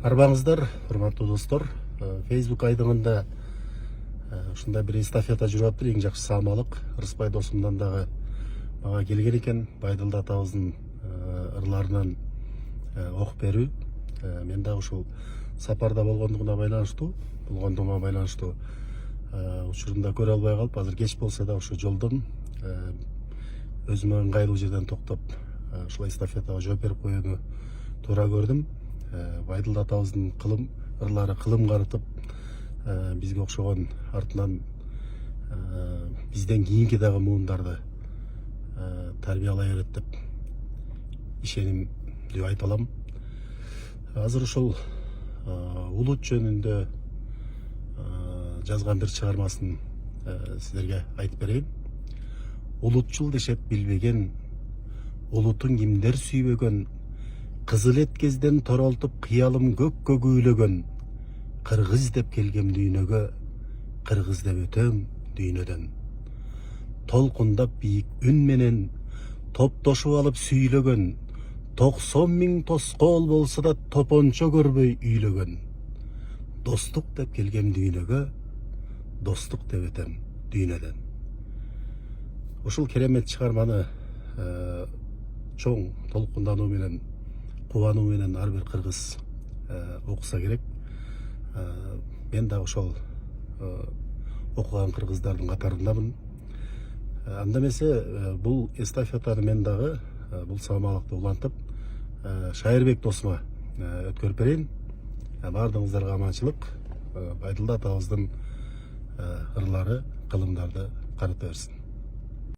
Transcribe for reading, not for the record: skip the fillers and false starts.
Арбаңыздар, урматтуу достор. Facebook айдыңында ушундай бир эстафета жүрүп атыр. Эң жакшы саамалык Ырысбай досумдан дагы мага келген экен. Байдылды атабыздын ырларынан окуп берүү. Мен дагы ушул сапарда болгондугуна байланыштуу учурунда көрө албай калып, азыр кеч болсо да ушу жолдон өзүмө ыңгайлуу жерден токтоп ушул эстафетага жооп берип коюуну туура көрдүм. Байдылды атабыздын ырлары кылым карытып, бизге окшогон артынан бизден кийинки дагы муундарды тарбиялай берет деп ишенимдүү айта алам. Азыр ушул улут жөнүндө жазган бир чыгармасын силерге айтып берейин. Улутчул дешет билбеген, улутун кимдер сүйбөгөн, кызыл эткезден торолтуп кыялым көккө күйлөгөн, кыргыз деп келгем дүйнөгө, кыргыз деп өтөм дүйнөдөн. Толкундап бийик үн менен топтошуп алып сүйлөгөн, 90 000 тоскоол болсо да топончо көрбөй үйлөгөн. Достук деп келгем дүйнөгө, достук деп өтөм дүйнөдөн. Ушул керемет чыгарманы чоң толкундануу менен, кубануу менен ар бир кыргыз окуса керек. Мен да ошол окуган кыргыздардын катарындамын. Анда эмесе бул эстафетаны мен дагы бул саамалыкты улантып Шайырбек досума өткөрүп берейин. Баардыгыңыздарга аманчылык. Байдылды атабыздын ырлары, кылымдарды карыта берсин.